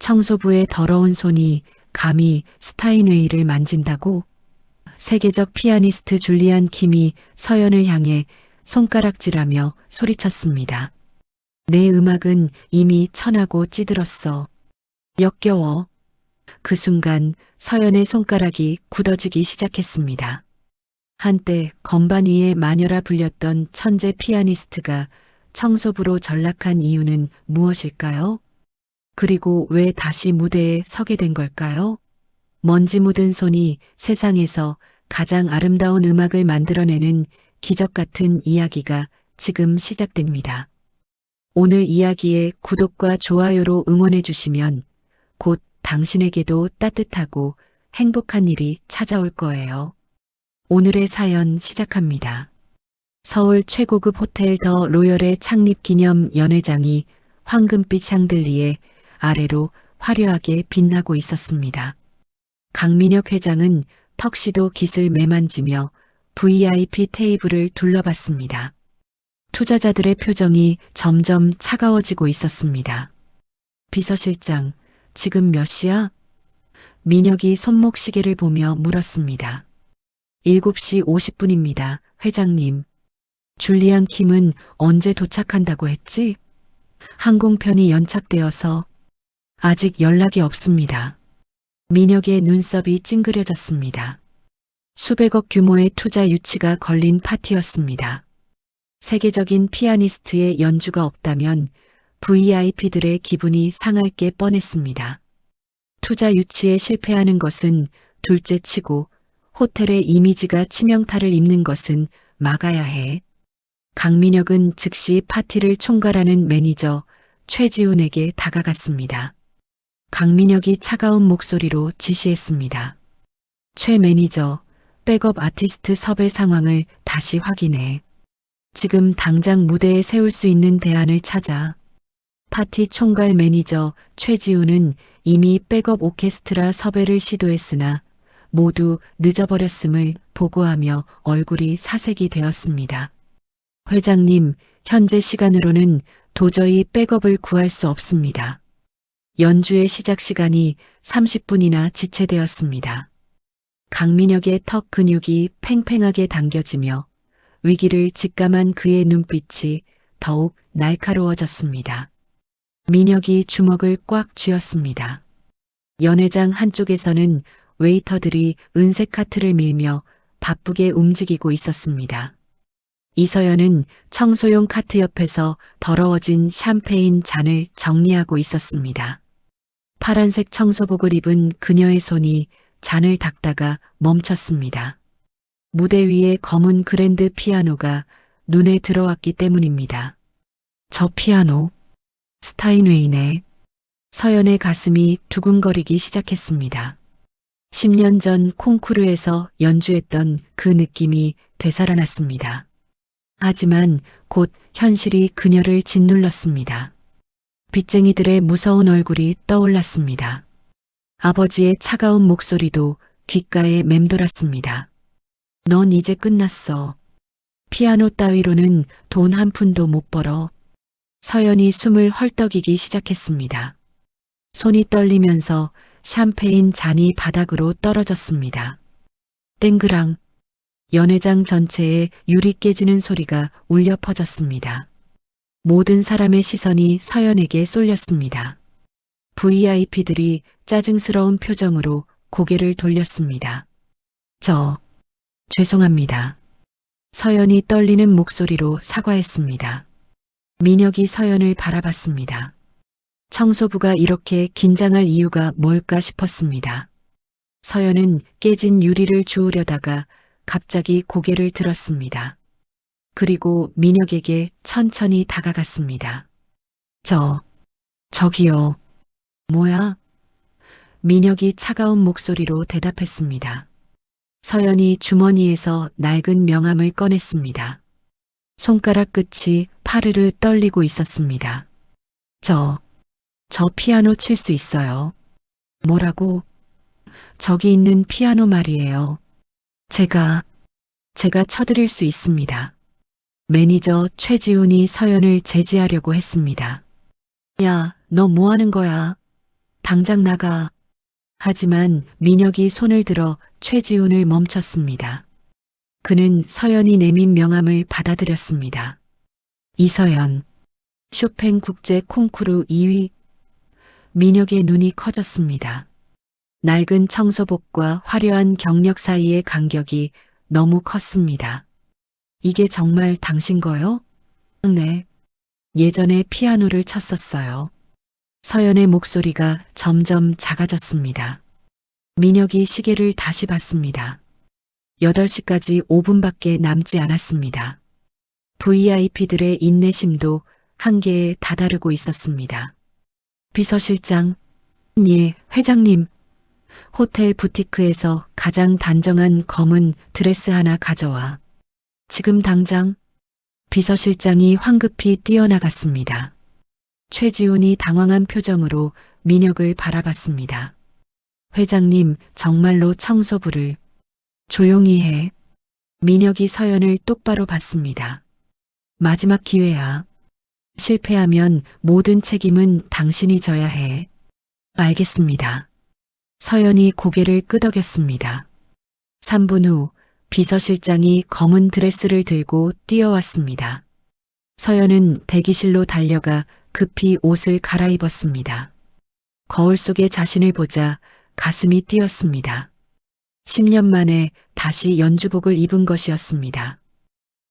청소부의 더러운 손이 감히 스타인웨이를 만진다고? 세계적 피아니스트 줄리안 킴이 서연을 향해 손가락질하며 소리쳤습니다. 내 음악은 이미 천하고 찌들었어. 역겨워. 그 순간 서연의 손가락이 굳어지기 시작했습니다. 한때 건반 위에 마녀라 불렸던 천재 피아니스트가 청소부로 전락한 이유는 무엇일까요? 그리고 왜 다시 무대에 서게 된 걸까요? 먼지 묻은 손이 세상에서 가장 아름다운 음악을 만들어내는 기적 같은 이야기가 지금 시작됩니다. 오늘 이야기에 구독과 좋아요로 응원해 주시면 곧 당신에게도 따뜻하고 행복한 일이 찾아올 거예요. 오늘의 사연 시작합니다. 서울 최고급 호텔 더 로열의 창립 기념 연회장이 황금빛 샹들리에 아래로 화려하게 빛나고 있었습니다. 강민혁 회장은 턱시도 깃을 매만지며 VIP 테이블을 둘러봤습니다. 투자자들의 표정이 점점 차가워지고 있었습니다. 비서실장, 지금 몇 시야? 민혁이 손목시계를 보며 물었습니다. 7시 50분입니다, 회장님. 줄리안 킴은 언제 도착한다고 했지? 항공편이 연착되어서 아직 연락이 없습니다. 민혁의 눈썹이 찡그려졌습니다. 수백억 규모의 투자 유치가 걸린 파티였습니다. 세계적인 피아니스트의 연주가 없다면 VIP들의 기분이 상할 게 뻔했습니다. 투자 유치에 실패하는 것은 둘째치고 호텔의 이미지가 치명타를 입는 것은 막아야 해. 강민혁은 즉시 파티를 총괄하는 매니저 최지훈에게 다가갔습니다. 강민혁이 차가운 목소리로 지시했습니다. 최 매니저, 백업 아티스트 섭외 상황을 다시 확인해. 지금 당장 무대에 세울 수 있는 대안을 찾아. 파티 총괄 매니저 최지훈은 이미 백업 오케스트라 섭외를 시도했으나 모두 늦어버렸음을 보고하며 얼굴이 사색이 되었습니다. 회장님, 현재 시간으로는 도저히 백업을 구할 수 없습니다. 연주의 시작 시간이 30분이나 지체되었습니다. 강민혁의 턱 근육이 팽팽하게 당겨지며 위기를 직감한 그의 눈빛이 더욱 날카로워졌습니다. 민혁이 주먹을 꽉 쥐었습니다. 연회장 한쪽에서는 웨이터들이 은색 카트를 밀며 바쁘게 움직이고 있었습니다. 이서연은 청소용 카트 옆에서 더러워진 샴페인 잔을 정리하고 있었습니다. 파란색 청소복을 입은 그녀의 손이 잔을 닦다가 멈췄습니다. 무대 위에 검은 그랜드 피아노가 눈에 들어왔기 때문입니다. 저 피아노, 스타인웨이네. 서연의 가슴이 두근거리기 시작했습니다. 10년 전 콩쿠르에서 연주했던 그 느낌이 되살아났습니다. 하지만 곧 현실이 그녀를 짓눌렀습니다. 빚쟁이들의 무서운 얼굴이 떠올랐습니다. 아버지의 차가운 목소리도 귓가에 맴돌았습니다. 넌 이제 끝났어. 피아노 따위로는 돈 한 푼도 못 벌어. 서연이 숨을 헐떡이기 시작했습니다. 손이 떨리면서 샴페인 잔이 바닥으로 떨어졌습니다. 땡그랑. 연회장 전체에 유리 깨지는 소리가 울려 퍼졌습니다. 모든 사람의 시선이 서연에게 쏠렸습니다. VIP들이 짜증스러운 표정으로 고개를 돌렸습니다. 죄송합니다. 서연이 떨리는 목소리로 사과했습니다. 민혁이 서연을 바라봤습니다. 청소부가 이렇게 긴장할 이유가 뭘까 싶었습니다. 서연은 깨진 유리를 주우려다가 갑자기 고개를 들었습니다. 그리고 민혁에게 천천히 다가갔습니다. 저기요. 뭐야? 민혁이 차가운 목소리로 대답했습니다. 서연이 주머니에서 낡은 명함을 꺼냈습니다. 손가락 끝이 파르르 떨리고 있었습니다. 저 피아노 칠 수 있어요. 뭐라고? 저기 있는 피아노 말이에요. 제가 쳐드릴 수 있습니다. 매니저 최지훈이 서연을 제지하려고 했습니다. 야, 너 뭐 하는 거야? 당장 나가. 하지만 민혁이 손을 들어 최지훈을 멈췄습니다. 그는 서연이 내민 명함을 받아들였습니다. 이서연, 쇼팽 국제 콩쿠르 2위. 민혁의 눈이 커졌습니다. 낡은 청소복과 화려한 경력 사이의 간격이 너무 컸습니다. 이게 정말 당신 거요? 네. 예전에 피아노를 쳤었어요. 서연의 목소리가 점점 작아졌습니다. 민혁이 시계를 다시 봤습니다. 8시까지 5분밖에 남지 않았습니다. VIP들의 인내심도 한계에 다다르고 있었습니다. 비서실장, 예, 회장님. 호텔 부티크에서 가장 단정한 검은 드레스 하나 가져와. 지금 당장. 비서실장이 황급히 뛰어나갔습니다. 최지훈이 당황한 표정으로 민혁을 바라봤습니다. 회장님, 정말로 청소부를. 조용히 해. 민혁이 서연을 똑바로 봤습니다. 마지막 기회야. 실패하면 모든 책임은 당신이 져야 해. 알겠습니다. 서연이 고개를 끄덕였습니다. 3분 후 비서실장이 검은 드레스를 들고 뛰어왔습니다. 서연은 대기실로 달려가 급히 옷을 갈아입었습니다. 거울 속에 자신을 보자 가슴이 뛰었습니다. 10년 만에 다시 연주복을 입은 것이었습니다.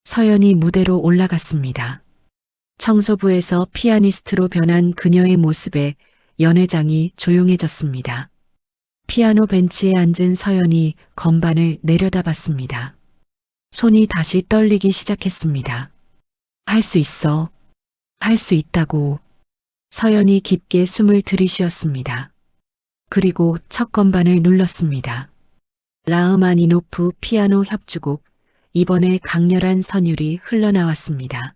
서연이 무대로 올라갔습니다. 청소부에서 피아니스트로 변한 그녀의 모습에 연회장이 조용해졌습니다. 피아노 벤치에 앉은 서연이 건반을 내려다봤습니다. 손이 다시 떨리기 시작했습니다. 할 수 있어. 할 수 있다고. 서연이 깊게 숨을 들이쉬었습니다. 그리고 첫 건반을 눌렀습니다. 라흐마니노프 피아노 협주곡. 이번에 강렬한 선율이 흘러나왔습니다.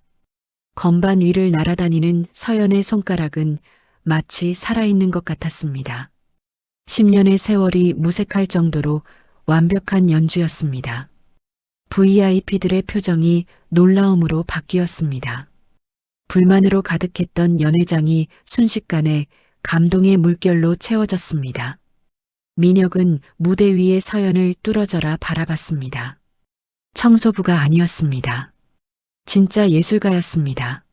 건반 위를 날아다니는 서연의 손가락은 마치 살아있는 것 같았습니다. 10년의 세월이 무색할 정도로 완벽한 연주였습니다. VIP들의 표정이 놀라움으로 바뀌었습니다. 불만으로 가득했던 연회장이 순식간에 감동의 물결로 채워졌습니다. 민혁은 무대 위의 서연을 뚫어져라 바라봤습니다. 청소부가 아니었습니다. 진짜 예술가였습니다.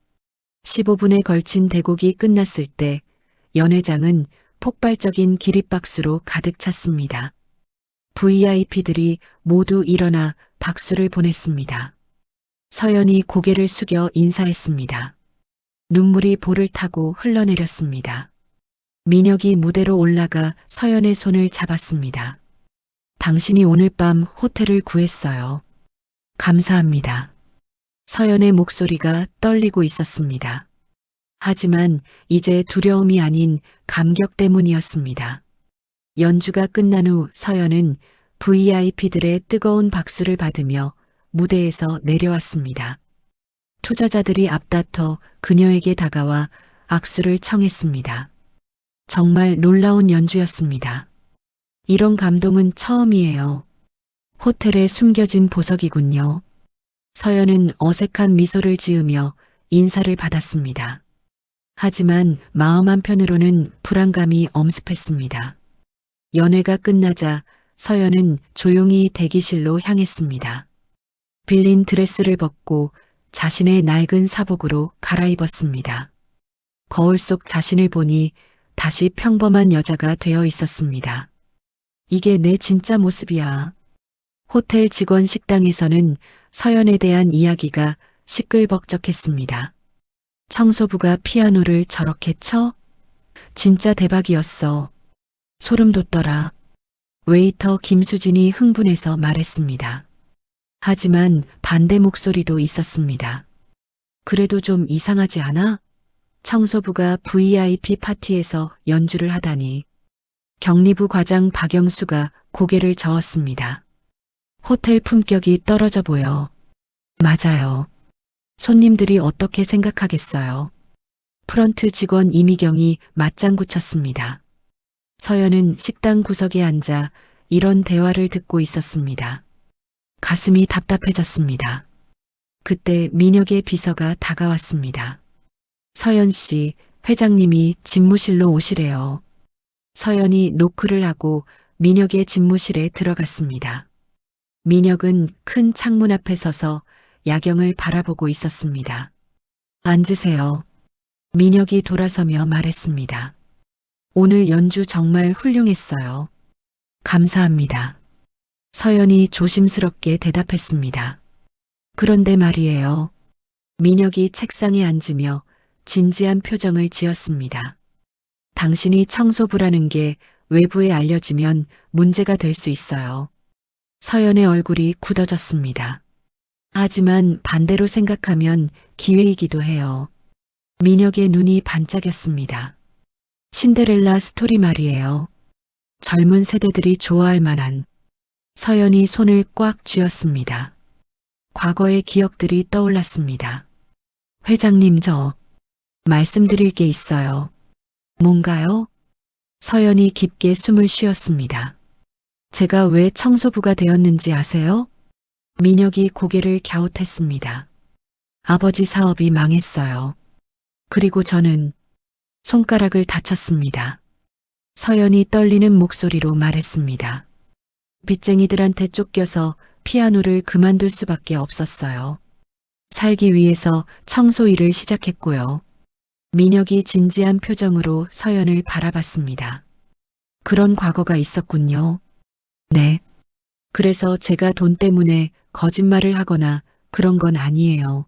15분에 걸친 대곡이 끝났을 때 연회장은 폭발적인 기립박수로 가득 찼습니다. VIP들이 모두 일어나 박수를 보냈습니다. 서연이 고개를 숙여 인사했습니다. 눈물이 볼을 타고 흘러내렸습니다. 민혁이 무대로 올라가 서연의 손을 잡았습니다. 당신이 오늘 밤 호텔을 구했어요. 감사합니다. 서연의 목소리가 떨리고 있었습니다. 하지만 이제 두려움이 아닌 감격 때문이었습니다. 연주가 끝난 후 서연은 VIP들의 뜨거운 박수를 받으며 무대에서 내려왔습니다. 투자자들이 앞다퉈 그녀에게 다가와 악수를 청했습니다. 정말 놀라운 연주였습니다. 이런 감동은 처음이에요. 호텔에 숨겨진 보석이군요. 서연은 어색한 미소를 지으며 인사를 받았습니다. 하지만 마음 한편으로는 불안감이 엄습했습니다. 연회가 끝나자 서연은 조용히 대기실로 향했습니다. 빌린 드레스를 벗고 자신의 낡은 사복으로 갈아입었습니다. 거울 속 자신을 보니 다시 평범한 여자가 되어 있었습니다. 이게 내 진짜 모습이야. 호텔 직원 식당에서는 서연에 대한 이야기가 시끌벅적했습니다. 청소부가 피아노를 저렇게 쳐? 진짜 대박이었어. 소름 돋더라. 웨이터 김수진이 흥분해서 말했습니다. 하지만 반대 목소리도 있었습니다. 그래도 좀 이상하지 않아? 청소부가 VIP 파티에서 연주를 하다니. 격리부 과장 박영수가 고개를 저었습니다. 호텔 품격이 떨어져 보여. 맞아요. 손님들이 어떻게 생각하겠어요. 프런트 직원 이미경이 맞장구 쳤습니다. 서연은 식당 구석에 앉아 이런 대화를 듣고 있었습니다. 가슴이 답답해졌습니다. 그때 민혁의 비서가 다가왔습니다. 서연 씨, 회장님이 집무실로 오시래요. 서연이 노크를 하고 민혁의 집무실에 들어갔습니다. 민혁은 큰 창문 앞에 서서 야경을 바라보고 있었습니다. 앉으세요. 민혁이 돌아서며 말했습니다. 오늘 연주 정말 훌륭했어요. 감사합니다. 서연이 조심스럽게 대답했습니다. 그런데 말이에요. 민혁이 책상에 앉으며 진지한 표정을 지었습니다. 당신이 청소부라는 게 외부에 알려지면 문제가 될 수 있어요. 서연의 얼굴이 굳어졌습니다. 하지만 반대로 생각하면 기회이기도 해요. 민혁의 눈이 반짝였습니다. 신데렐라 스토리 말이에요. 젊은 세대들이 좋아할 만한. 서연이 손을 꽉 쥐었습니다. 과거의 기억들이 떠올랐습니다. 회장님, 저 말씀드릴 게 있어요. 뭔가요? 서연이 깊게 숨을 쉬었습니다. 제가 왜 청소부가 되었는지 아세요? 민혁이 고개를 갸웃했습니다. 아버지 사업이 망했어요. 그리고 저는 손가락을 다쳤습니다. 서연이 떨리는 목소리로 말했습니다. 빚쟁이들한테 쫓겨서 피아노를 그만둘 수밖에 없었어요. 살기 위해서 청소 일을 시작했고요. 민혁이 진지한 표정으로 서연을 바라봤습니다. 그런 과거가 있었군요. 네. 그래서 제가 돈 때문에 거짓말을 하거나 그런 건 아니에요.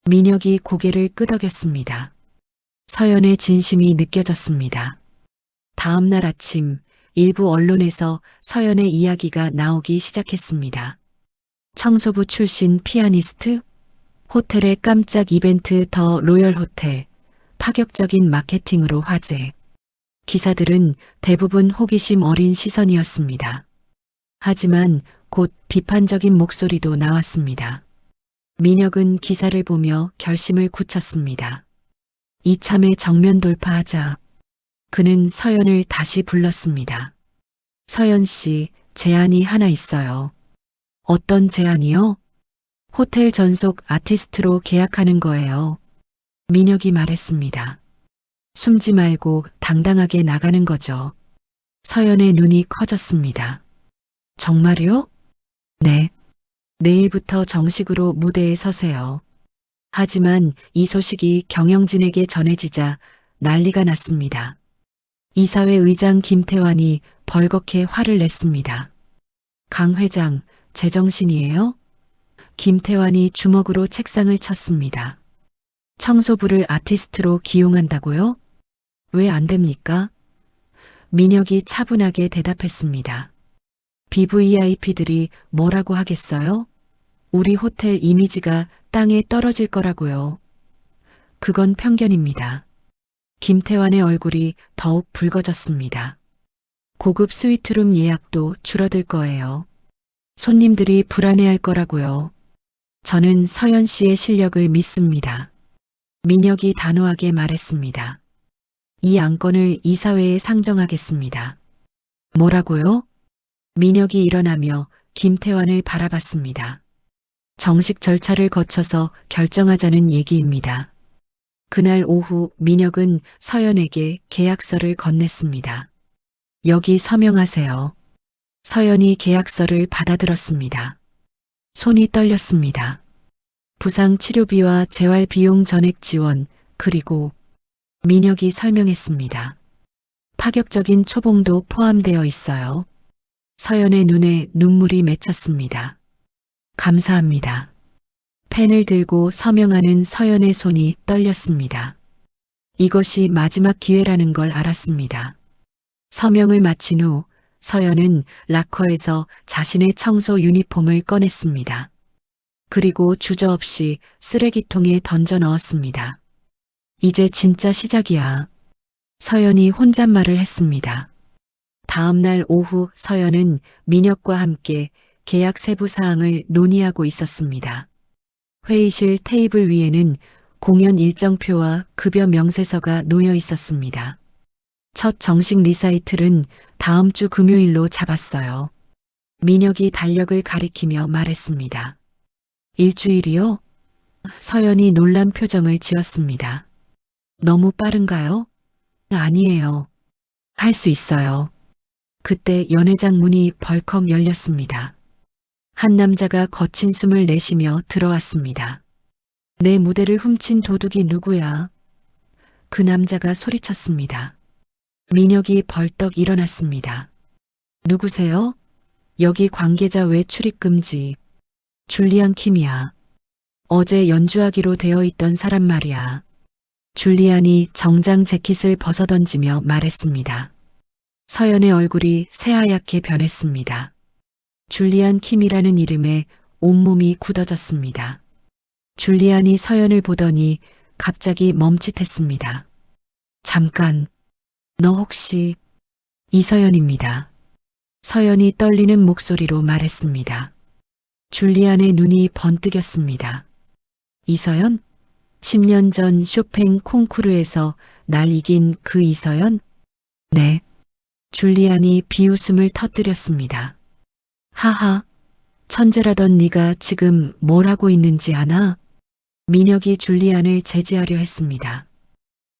민혁이 고개를 끄덕였습니다. 서연의 진심이 느껴졌습니다. 다음 날 아침 일부 언론에서 서연의 이야기가 나오기 시작했습니다. 청소부 출신 피아니스트, 호텔의 깜짝 이벤트 더 로열 호텔, 파격적인 마케팅으로 화제. 기사들은 대부분 호기심 어린 시선이었습니다. 하지만 곧 비판적인 목소리도 나왔습니다. 민혁은 기사를 보며 결심을 굳혔습니다. 이참에 정면 돌파하자. 그는 서연을 다시 불렀습니다. 서연 씨, 제안이 하나 있어요. 어떤 제안이요? 호텔 전속 아티스트로 계약하는 거예요. 민혁이 말했습니다. 숨지 말고 당당하게 나가는 거죠. 서연의 눈이 커졌습니다. 정말요? 네. 내일부터 정식으로 무대에 서세요. 하지만 이 소식이 경영진에게 전해지자 난리가 났습니다. 이사회 의장 김태환이 벌겋게 화를 냈습니다. 강 회장, 제정신이에요? 김태환이 주먹으로 책상을 쳤습니다. 청소부를 아티스트로 기용한다고요? 왜 안 됩니까? 민혁이 차분하게 대답했습니다. BVIP들이 뭐라고 하겠어요? 우리 호텔 이미지가 땅에 떨어질 거라고요. 그건 편견입니다. 김태환의 얼굴이 더욱 붉어졌습니다. 고급 스위트룸 예약도 줄어들 거예요. 손님들이 불안해할 거라고요. 저는 서연 씨의 실력을 믿습니다. 민혁이 단호하게 말했습니다. 이 안건을 이사회에 상정하겠습니다. 뭐라고요? 민혁이 일어나며 김태환을 바라봤습니다. 정식 절차를 거쳐서 결정하자는 얘기입니다. 그날 오후 민혁은 서연에게 계약서를 건넸습니다. 여기 서명하세요. 서연이 계약서를 받아들었습니다. 손이 떨렸습니다. 부상 치료비와 재활 비용 전액 지원, 그리고 민혁이 설명했습니다. 파격적인 초봉도 포함되어 있어요. 서연의 눈에 눈물이 맺혔습니다. 감사합니다. 펜을 들고 서명하는 서연의 손이 떨렸습니다. 이것이 마지막 기회라는 걸 알았습니다. 서명을 마친 후 서연은 락커에서 자신의 청소 유니폼을 꺼냈습니다. 그리고 주저없이 쓰레기통에 던져 넣었습니다. 이제 진짜 시작이야. 서연이 혼잣말을 했습니다. 다음 날 오후 서연은 민혁과 함께 계약 세부 사항을 논의하고 있었습니다. 회의실 테이블 위에는 공연 일정표와 급여 명세서가 놓여 있었습니다. 첫 정식 리사이틀은 다음 주 금요일로 잡았어요. 민혁이 달력을 가리키며 말했습니다. 일주일이요? 서연이 놀란 표정을 지었습니다. 너무 빠른가요? 아니에요. 할 수 있어요. 그때 연회장 문이 벌컥 열렸습니다. 한 남자가 거친 숨을 내쉬며 들어왔습니다. 내 무대를 훔친 도둑이 누구야? 그 남자가 소리쳤습니다. 민혁이 벌떡 일어났습니다. 누구세요? 여기 관계자 외 출입 금지. 줄리안 킴이야. 어제 연주하기로 되어 있던 사람 말이야. 줄리안이 정장 재킷을 벗어던지며 말했습니다. 서연의 얼굴이 새하얗게 변했습니다. 줄리안 킴이라는 이름에 온몸이 굳어졌습니다. 줄리안이 서연을 보더니 갑자기 멈칫했습니다. 잠깐, 너 혹시 이서연입니다. 서연이 떨리는 목소리로 말했습니다. 줄리안의 눈이 번뜩였습니다. 이서연? 10년 전 쇼팽 콩쿠르에서 날 이긴 그 이서연? 네. 줄리안이 비웃음을 터뜨렸습니다. 하하, 천재라던 네가 지금 뭘 하고 있는지 아나? 민혁이 줄리안을 제지하려 했습니다.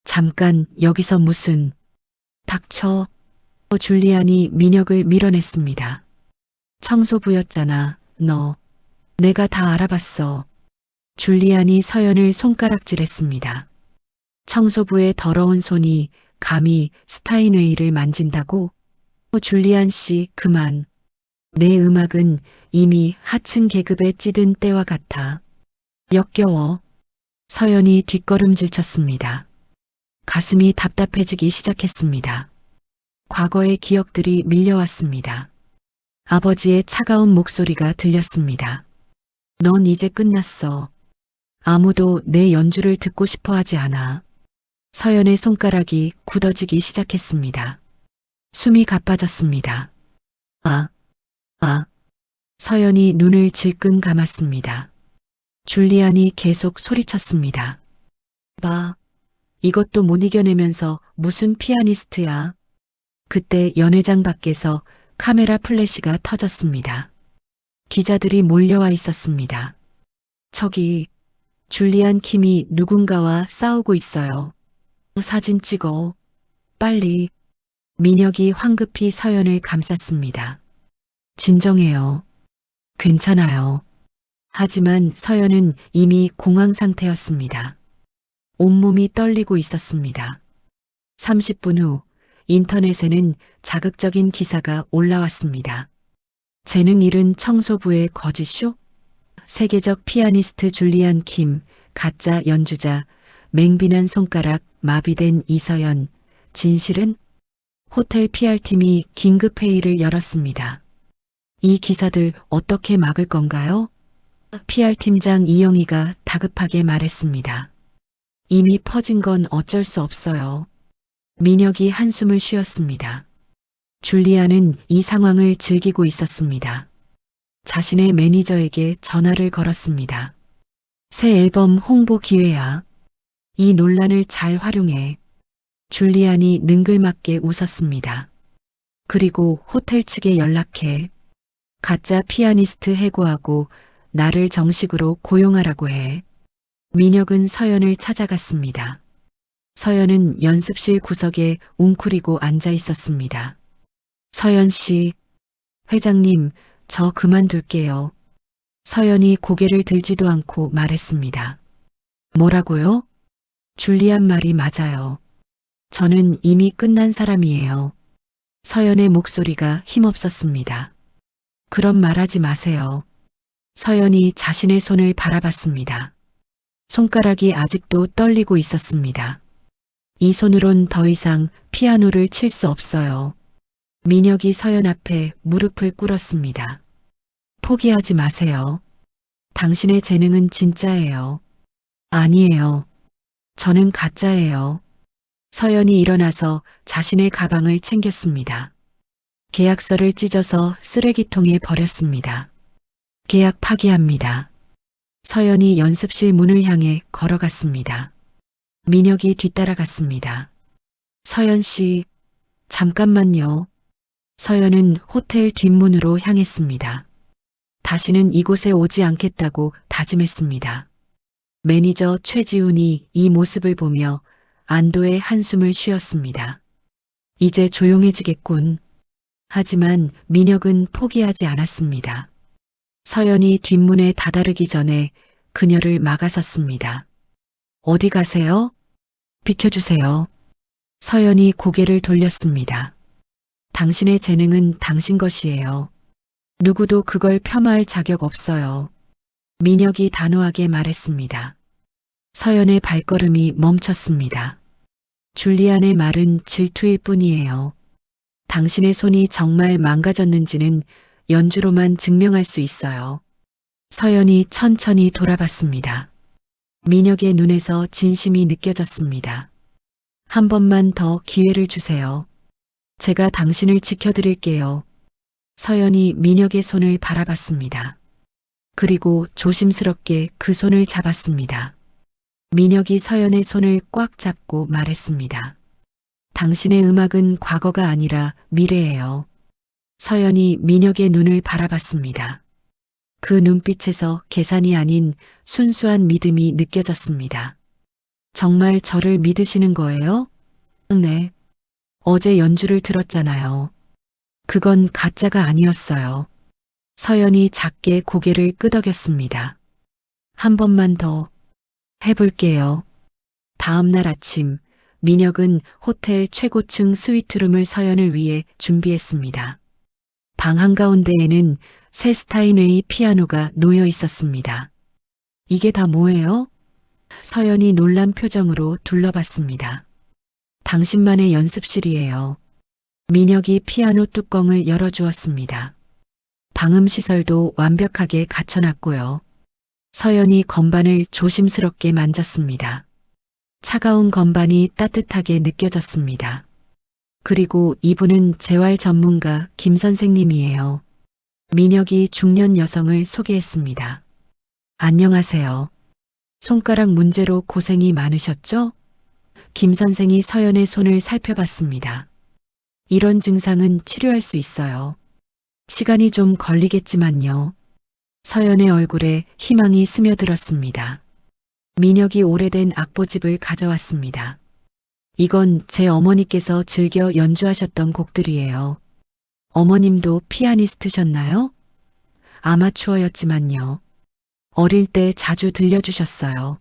잠깐 여기서 무슨... 닥쳐. 줄리안이 민혁을 밀어냈습니다. 청소부였잖아, 너. 내가 다 알아봤어. 줄리안이 서연을 손가락질했습니다. 청소부의 더러운 손이 감히 스타인웨이를 만진다고? 줄리안 씨, 그만. 내 음악은 이미 하층 계급에 찌든 때와 같아. 역겨워. 서연이 뒷걸음질 쳤습니다. 가슴이 답답해지기 시작했습니다. 과거의 기억들이 밀려왔습니다. 아버지의 차가운 목소리가 들렸습니다. 넌 이제 끝났어. 아무도 내 연주를 듣고 싶어 하지 않아. 서연의 손가락이 굳어지기 시작했습니다. 숨이 가빠졌습니다. 서연이 눈을 질끈 감았습니다. 줄리안이 계속 소리쳤습니다. 봐, 이것도 못 이겨내면서 무슨 피아니스트야. 그때 연회장 밖에서 카메라 플래시가 터졌습니다. 기자들이 몰려와 있었습니다. 저기, 줄리안 킴이 누군가와 싸우고 있어요. 사진 찍어. 빨리. 민혁이 황급히 서연을 감쌌습니다. 진정해요. 괜찮아요. 하지만 서연은 이미 공황 상태였습니다. 온몸이 떨리고 있었습니다. 30분 후 인터넷에는 자극적인 기사가 올라왔습니다. 재능 잃은 청소부의 거짓쇼? 세계적 피아니스트 줄리안 킴, 가짜 연주자, 맹비난 손가락, 마비된 이서연, 진실은? 호텔 PR팀이 긴급 회의를 열었습니다. 이 기사들 어떻게 막을 건가요? PR팀장 이영희가 다급하게 말했습니다. 이미 퍼진 건 어쩔 수 없어요. 민혁이 한숨을 쉬었습니다. 줄리안은 이 상황을 즐기고 있었습니다. 자신의 매니저에게 전화를 걸었습니다. 새 앨범 홍보 기회야. 이 논란을 잘 활용해. 줄리안이 능글맞게 웃었습니다. 그리고 호텔 측에 연락해. 가짜 피아니스트 해고하고 나를 정식으로 고용하라고 해. 민혁은 서연을 찾아갔습니다. 서연은 연습실 구석에 웅크리고 앉아 있었습니다. 서연 씨, 회장님, 저 그만둘게요. 서연이 고개를 들지도 않고 말했습니다. 뭐라고요? 줄리안 말이 맞아요. 저는 이미 끝난 사람이에요. 서연의 목소리가 힘없었습니다. 그런 말하지 마세요. 서연이 자신의 손을 바라봤습니다. 손가락이 아직도 떨리고 있었습니다. 이 손으론 더 이상 피아노를 칠 수 없어요. 민혁이 서연 앞에 무릎을 꿇었습니다. 포기하지 마세요. 당신의 재능은 진짜예요. 아니에요. 저는 가짜예요. 서연이 일어나서 자신의 가방을 챙겼습니다. 계약서를 찢어서 쓰레기통에 버렸습니다. 계약 파기합니다. 서연이 연습실 문을 향해 걸어갔습니다. 민혁이 뒤따라갔습니다. 서연 씨, 잠깐만요. 서연은 호텔 뒷문으로 향했습니다. 다시는 이곳에 오지 않겠다고 다짐했습니다. 매니저 최지훈이 이 모습을 보며 안도의 한숨을 쉬었습니다. 이제 조용해지겠군. 하지만 민혁은 포기하지 않았습니다. 서연이 뒷문에 다다르기 전에 그녀를 막아섰습니다. 어디 가세요? 비켜주세요. 서연이 고개를 돌렸습니다. 당신의 재능은 당신 것이에요. 누구도 그걸 폄하할 자격 없어요. 민혁이 단호하게 말했습니다. 서연의 발걸음이 멈췄습니다. 줄리안의 말은 질투일 뿐이에요. 당신의 손이 정말 망가졌는지는 연주로만 증명할 수 있어요. 서연이 천천히 돌아봤습니다. 민혁의 눈에서 진심이 느껴졌습니다. 한 번만 더 기회를 주세요. 제가 당신을 지켜드릴게요. 서연이 민혁의 손을 바라봤습니다. 그리고 조심스럽게 그 손을 잡았습니다. 민혁이 서연의 손을 꽉 잡고 말했습니다. 당신의 음악은 과거가 아니라 미래예요. 서연이 민혁의 눈을 바라봤습니다. 그 눈빛에서 계산이 아닌 순수한 믿음이 느껴졌습니다. 정말 저를 믿으시는 거예요? 네. 어제 연주를 들었잖아요. 그건 가짜가 아니었어요. 서연이 작게 고개를 끄덕였습니다. 한 번만 더 해볼게요. 다음 날 아침, 민혁은 호텔 최고층 스위트룸을 서연을 위해 준비했습니다. 방 한가운데에는 새 스타인웨이 피아노가 놓여 있었습니다. 이게 다 뭐예요? 서연이 놀란 표정으로 둘러봤습니다. 당신만의 연습실이에요. 민혁이 피아노 뚜껑을 열어주었습니다. 방음 시설도 완벽하게 갖춰놨고요. 서연이 건반을 조심스럽게 만졌습니다. 차가운 건반이 따뜻하게 느껴졌습니다. 그리고 이분은 재활 전문가 김 선생님이에요. 민혁이 중년 여성을 소개했습니다. 안녕하세요. 손가락 문제로 고생이 많으셨죠? 김 선생이 서연의 손을 살펴봤습니다. 이런 증상은 치료할 수 있어요. 시간이 좀 걸리겠지만요. 서연의 얼굴에 희망이 스며들었습니다. 민혁이 오래된 악보집을 가져왔습니다. 이건 제 어머니께서 즐겨 연주하셨던 곡들이에요. 어머님도 피아니스트셨나요? 아마추어였지만요. 어릴 때 자주 들려주셨어요.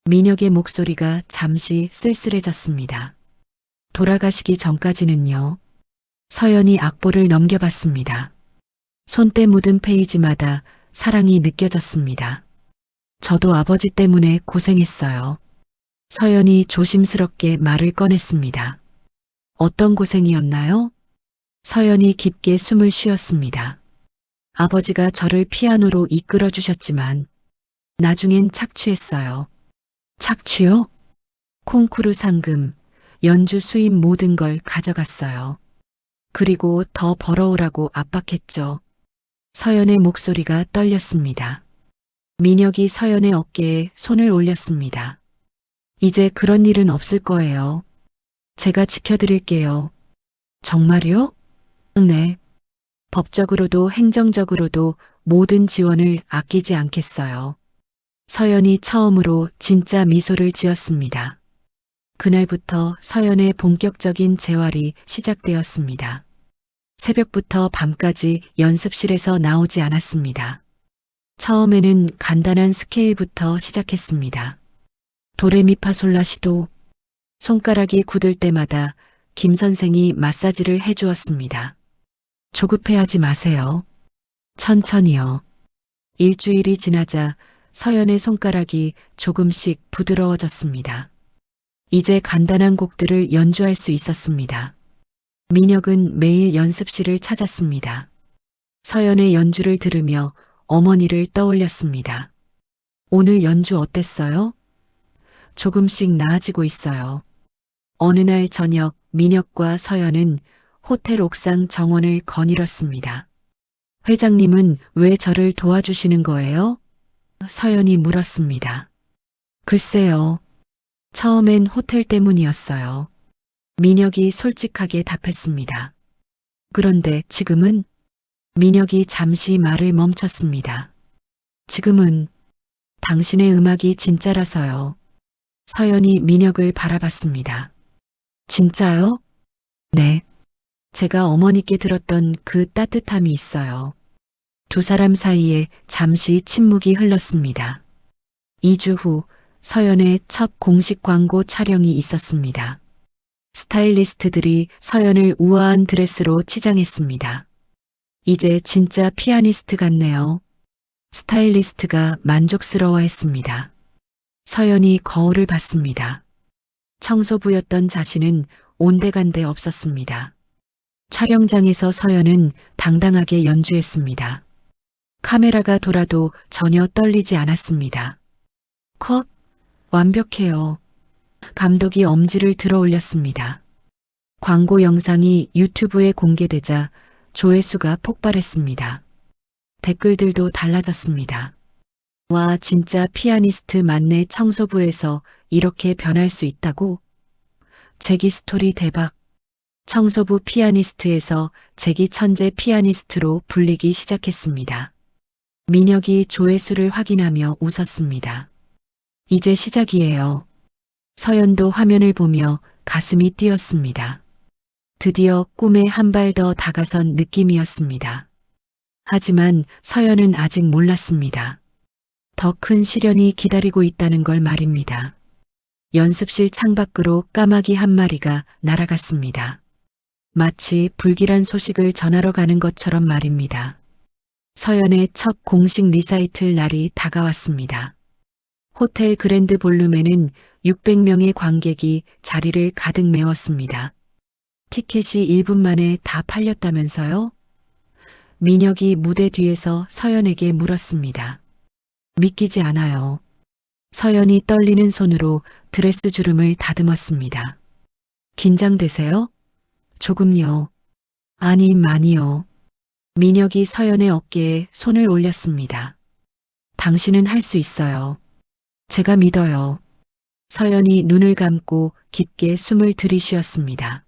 민혁의 목소리가 잠시 쓸쓸해졌습니다. 돌아가시기 전까지는요. 서연이 악보를 넘겨봤습니다. 손때 묻은 페이지마다 사랑이 느껴졌습니다. 저도 아버지 때문에 고생했어요. 서연이 조심스럽게 말을 꺼냈습니다. 어떤 고생이었나요? 서연이 깊게 숨을 쉬었습니다. 아버지가 저를 피아노로 이끌어 주셨지만 나중엔 착취했어요. 착취요? 콩쿠르 상금, 연주 수입 모든 걸 가져갔어요. 그리고 더 벌어오라고 압박했죠. 서연의 목소리가 떨렸습니다. 민혁이 서연의 어깨에 손을 올렸습니다. 이제 그런 일은 없을 거예요. 제가 지켜드릴게요. 정말요? 네. 법적으로도 행정적으로도 모든 지원을 아끼지 않겠어요. 서연이 처음으로 진짜 미소를 지었습니다. 그날부터 서연의 본격적인 재활이 시작되었습니다. 새벽부터 밤까지 연습실에서 나오지 않았습니다. 처음에는 간단한 스케일부터 시작했습니다. 도레미파솔라시도. 손가락이 굳을 때마다 김 선생이 마사지를 해주었습니다. 조급해하지 마세요. 천천히요. 일주일이 지나자 서연의 손가락이 조금씩 부드러워졌습니다. 이제 간단한 곡들을 연주할 수 있었습니다. 민혁은 매일 연습실을 찾았습니다. 서연의 연주를 들으며 어머니를 떠올렸습니다. 오늘 연주 어땠어요? 조금씩 나아지고 있어요. 어느 날 저녁 민혁과 서연은 호텔 옥상 정원을 거닐었습니다. 회장님은 왜 저를 도와주시는 거예요? 서연이 물었습니다. 글쎄요. 처음엔 호텔 때문이었어요. 민혁이 솔직하게 답했습니다. 그런데 지금은? 민혁이 잠시 말을 멈췄습니다. 지금은 당신의 음악이 진짜라서요. 서연이 민혁을 바라봤습니다. 진짜요? 네. 제가 어머니께 들었던 그 따뜻함이 있어요. 두 사람 사이에 잠시 침묵이 흘렀습니다. 2주 후 서연의 첫 공식 광고 촬영이 있었습니다. 스타일리스트들이 서연을 우아한 드레스로 치장했습니다. 이제 진짜 피아니스트 같네요. 스타일리스트가 만족스러워했습니다. 서연이 거울을 봤습니다. 청소부였던 자신은 온데간데 없었습니다. 촬영장에서 서연은 당당하게 연주했습니다. 카메라가 돌아도 전혀 떨리지 않았습니다. 컷, 완벽해요. 감독이 엄지를 들어 올렸습니다. 광고 영상이 유튜브에 공개되자 조회수가 폭발했습니다. 댓글들도 달라졌습니다. 와, 진짜 피아니스트 맞네. 청소부에서 이렇게 변할 수 있다고? 재기 스토리 대박. 청소부 피아니스트에서 재기 천재 피아니스트로 불리기 시작했습니다. 민혁이 조회수를 확인하며 웃었습니다. 이제 시작이에요. 서연도 화면을 보며 가슴이 뛰었습니다. 드디어 꿈에 한 발 더 다가선 느낌이었습니다. 하지만 서연은 아직 몰랐습니다. 더 큰 시련이 기다리고 있다는 걸 말입니다. 연습실 창밖으로 까마귀 한 마리가 날아갔습니다. 마치 불길한 소식을 전하러 가는 것처럼 말입니다. 서연의 첫 공식 리사이틀 날이 다가왔습니다. 호텔 그랜드 볼룸에는 600명의 관객이 자리를 가득 메웠습니다. 티켓이 1분 만에 다 팔렸다면서요? 민혁이 무대 뒤에서 서연에게 물었습니다. 믿기지 않아요. 서연이 떨리는 손으로 드레스 주름을 다듬었습니다. 긴장되세요? 조금요. 아니, 많이요. 민혁이 서연의 어깨에 손을 올렸습니다. 당신은 할 수 있어요. 제가 믿어요. 서연이 눈을 감고 깊게 숨을 들이쉬었습니다.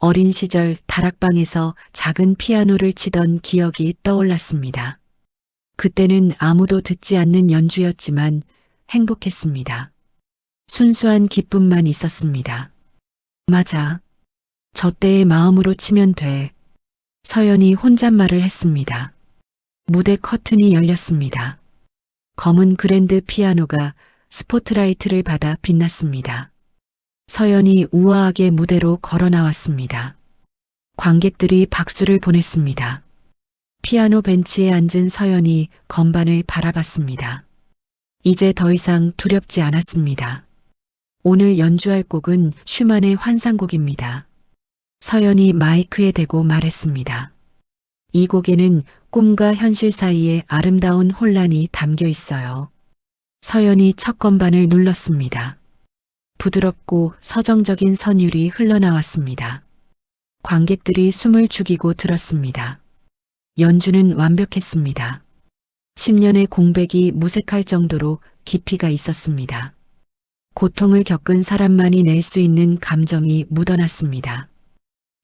어린 시절 다락방에서 작은 피아노를 치던 기억이 떠올랐습니다. 그때는 아무도 듣지 않는 연주였지만 행복했습니다. 순수한 기쁨만 있었습니다. 맞아. 저 때의 마음으로 치면 돼. 서연이 혼잣말을 했습니다. 무대 커튼이 열렸습니다. 검은 그랜드 피아노가 스포트라이트를 받아 빛났습니다. 서연이 우아하게 무대로 걸어 나왔습니다. 관객들이 박수를 보냈습니다. 피아노 벤치에 앉은 서연이 건반을 바라봤습니다. 이제 더 이상 두렵지 않았습니다. 오늘 연주할 곡은 슈만의 환상곡입니다. 서연이 마이크에 대고 말했습니다. 이 곡에는 꿈과 현실 사이에 아름다운 혼란이 담겨 있어요. 서연이 첫 건반을 눌렀습니다. 부드럽고 서정적인 선율이 흘러나왔습니다. 관객들이 숨을 죽이고 들었습니다. 연주는 완벽했습니다. 10년의 공백이 무색할 정도로 깊이가 있었습니다. 고통을 겪은 사람만이 낼 수 있는 감정이 묻어났습니다.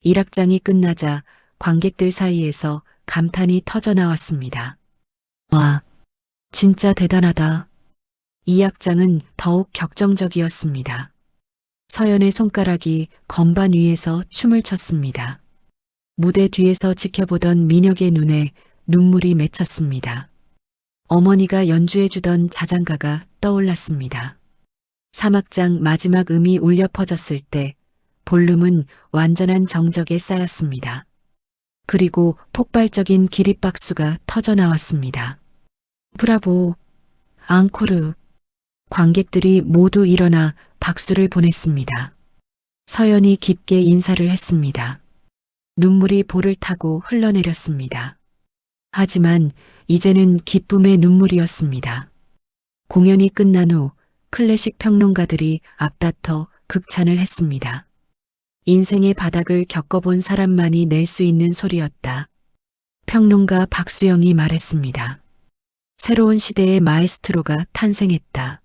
1악장이 끝나자 관객들 사이에서 감탄이 터져나왔습니다. 와, 진짜 대단하다. 2악장은 더욱 격정적이었습니다. 서연의 손가락이 건반 위에서 춤을 췄습니다. 무대 뒤에서 지켜보던 민혁의 눈에 눈물이 맺혔습니다. 어머니가 연주해주던 자장가가 떠올랐습니다. 3악장 마지막 음이 울려 퍼졌을 때 볼륨은 완전한 정적에 쌓였습니다. 그리고 폭발적인 기립박수가 터져나왔습니다. 브라보, 앙코르. 관객들이 모두 일어나 박수를 보냈습니다. 서연이 깊게 인사를 했습니다. 눈물이 볼을 타고 흘러내렸습니다. 하지만 이제는 기쁨의 눈물이었습니다. 공연이 끝난 후 클래식 평론가들이 앞다퉈 극찬을 했습니다. 인생의 바닥을 겪어본 사람만이 낼 수 있는 소리였다. 평론가 박수영이 말했습니다. 새로운 시대의 마에스트로가 탄생했다.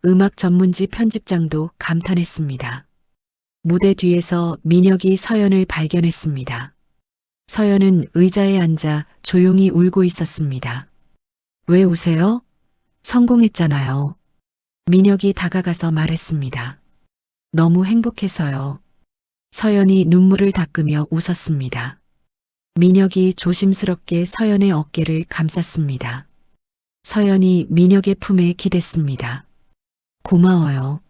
음악 전문지 편집장도 감탄했습니다. 무대 뒤에서 민혁이 서연을 발견했습니다. 서연은 의자에 앉아 조용히 울고 있었습니다. 왜 우세요? 성공했잖아요. 민혁이 다가가서 말했습니다. 너무 행복해서요. 서연이 눈물을 닦으며 웃었습니다. 민혁이 조심스럽게 서연의 어깨를 감쌌습니다. 서연이 민혁의 품에 기댔습니다. 고마워요.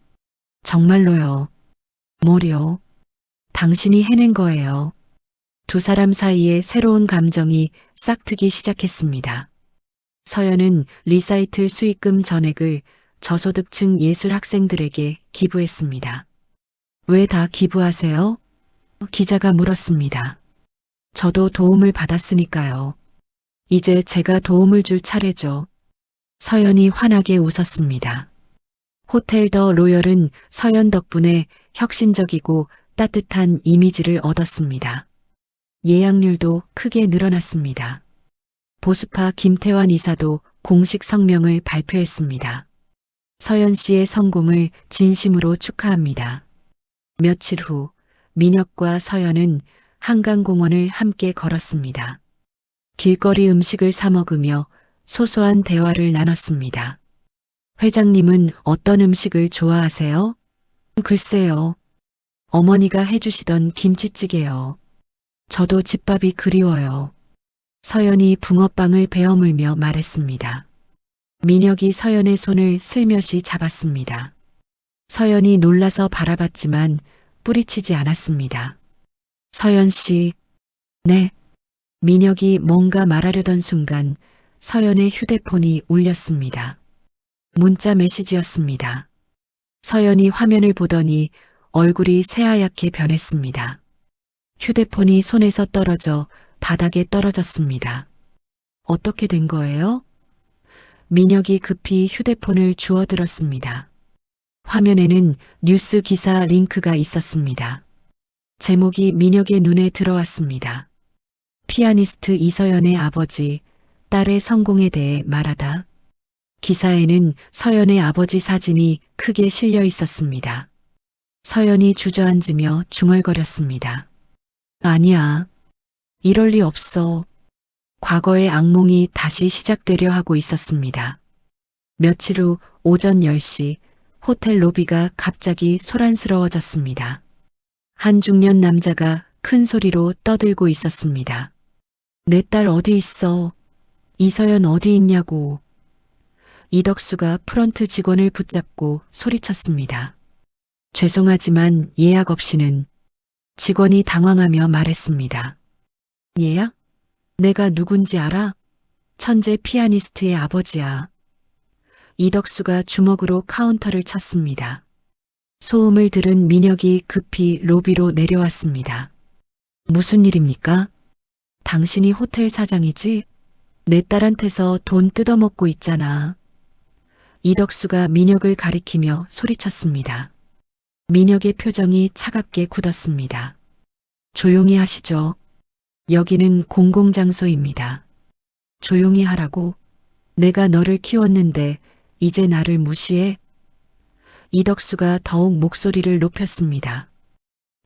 정말로요. 뭐요? 당신이 해낸 거예요. 두 사람 사이에 새로운 감정이 싹트기 시작했습니다. 서연은 리사이틀 수익금 전액을 저소득층 예술 학생들에게 기부했습니다. 왜 다 기부하세요? 기자가 물었습니다. 저도 도움을 받았으니까요. 이제 제가 도움을 줄 차례죠. 서연이 환하게 웃었습니다. 호텔 더 로열은 서연 덕분에 혁신적이고 따뜻한 이미지를 얻었습니다. 예약률도 크게 늘어났습니다. 보수파 김태환 이사도 공식 성명을 발표했습니다. 서연 씨의 성공을 진심으로 축하합니다. 며칠 후 민혁과 서연은 한강공원을 함께 걸었습니다. 길거리 음식을 사 먹으며 소소한 대화를 나눴습니다. 회장님은 어떤 음식을 좋아하세요? 글쎄요. 어머니가 해주시던 김치찌개요. 저도 집밥이 그리워요. 서연이 붕어빵을 베어물며 말했습니다. 민혁이 서연의 손을 슬며시 잡았습니다. 서연이 놀라서 바라봤지만 뿌리치지 않았습니다. 서연 씨, 네. 민혁이 뭔가 말하려던 순간 서연의 휴대폰이 울렸습니다. 문자 메시지였습니다. 서연이 화면을 보더니 얼굴이 새하얗게 변했습니다. 휴대폰이 손에서 떨어져 바닥에 떨어졌습니다. 어떻게 된 거예요? 민혁이 급히 휴대폰을 주워들었습니다. 화면에는 뉴스 기사 링크가 있었습니다. 제목이 민혁의 눈에 들어왔습니다. 피아니스트 이서연의 아버지, 딸의 성공에 대해 말하다. 기사에는 서연의 아버지 사진이 크게 실려 있었습니다. 서연이 주저앉으며 중얼거렸습니다. 아니야. 이럴 리 없어. 과거의 악몽이 다시 시작되려 하고 있었습니다. 며칠 후 오전 10시 호텔 로비가 갑자기 소란스러워졌습니다. 한 중년 남자가 큰 소리로 떠들고 있었습니다. 내 딸 어디 있어? 이서연 어디 있냐고. 이덕수가 프런트 직원을 붙잡고 소리쳤습니다. 죄송하지만 예약 없이는. 직원이 당황하며 말했습니다. 예약? 내가 누군지 알아? 천재 피아니스트의 아버지야. 이덕수가 주먹으로 카운터를 쳤습니다. 소음을 들은 민혁이 급히 로비로 내려왔습니다. 무슨 일입니까? 당신이 호텔 사장이지? 내 딸한테서 돈 뜯어먹고 있잖아. 이덕수가 민혁을 가리키며 소리쳤습니다. 민혁의 표정이 차갑게 굳었습니다. 조용히 하시죠. 여기는 공공장소입니다. 조용히 하라고. 내가 너를 키웠는데 이제 나를 무시해? 이덕수가 더욱 목소리를 높였습니다.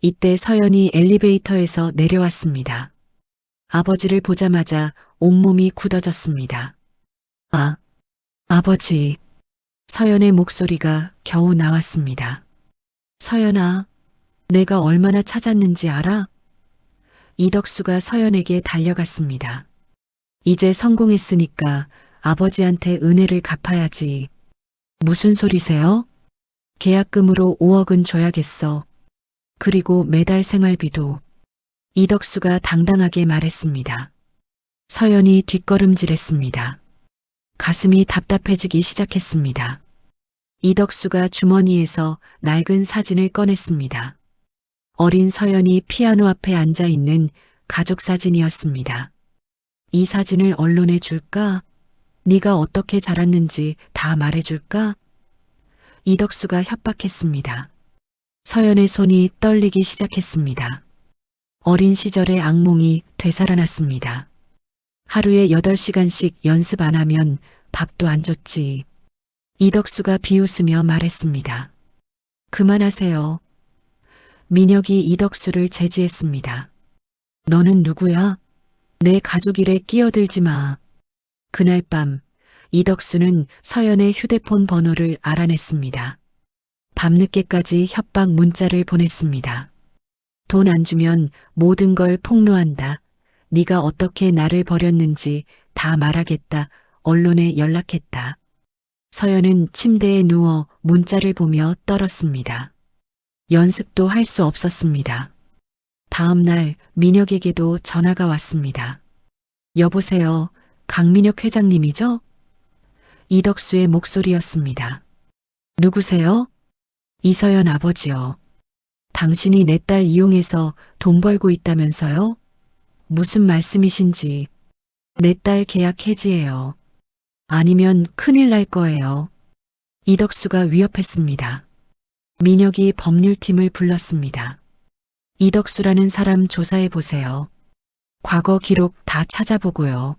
이때 서연이 엘리베이터에서 내려왔습니다. 아버지를 보자마자 온몸이 굳어졌습니다. 아, 아버지. 서연의 목소리가 겨우 나왔습니다. 서연아, 내가 얼마나 찾았는지 알아? 이덕수가 서연에게 달려갔습니다. 이제 성공했으니까 아버지한테 은혜를 갚아야지. 무슨 소리세요? 계약금으로 5억은 줘야겠어. 그리고 매달 생활비도. 이덕수가 당당하게 말했습니다. 서연이 뒷걸음질했습니다. 가슴이 답답해지기 시작했습니다. 이덕수가 주머니에서 낡은 사진을 꺼냈습니다. 어린 서연이 피아노 앞에 앉아 있는 가족 사진이었습니다. 이 사진을 언론에 줄까? 네가 어떻게 자랐는지 다 말해줄까? 이덕수가 협박했습니다. 서연의 손이 떨리기 시작했습니다. 어린 시절의 악몽이 되살아났습니다. 하루에 8시간씩 연습 안 하면 밥도 안 줬지. 이덕수가 비웃으며 말했습니다. 그만하세요. 민혁이 이덕수를 제지했습니다. 너는 누구야? 내 가족 일에 끼어들지 마. 그날 밤 이덕수는 서연의 휴대폰 번호를 알아냈습니다. 밤늦게까지 협박 문자를 보냈습니다. 돈 안 주면 모든 걸 폭로한다. 네가 어떻게 나를 버렸는지 다 말하겠다. 언론에 연락했다. 서연은 침대에 누워 문자를 보며 떨었습니다. 연습도 할 수 없었습니다. 다음 날 민혁에게도 전화가 왔습니다. 여보세요. 강민혁 회장님이죠? 이덕수의 목소리였습니다. 누구세요? 이서연 아버지요. 당신이 내 딸 이용해서 돈 벌고 있다면서요? 무슨 말씀이신지. 내 딸 계약 해지해요. 아니면 큰일 날 거예요. 이덕수가 위협했습니다. 민혁이 법률팀을 불렀습니다. 이덕수라는 사람 조사해 보세요. 과거 기록 다 찾아보고요.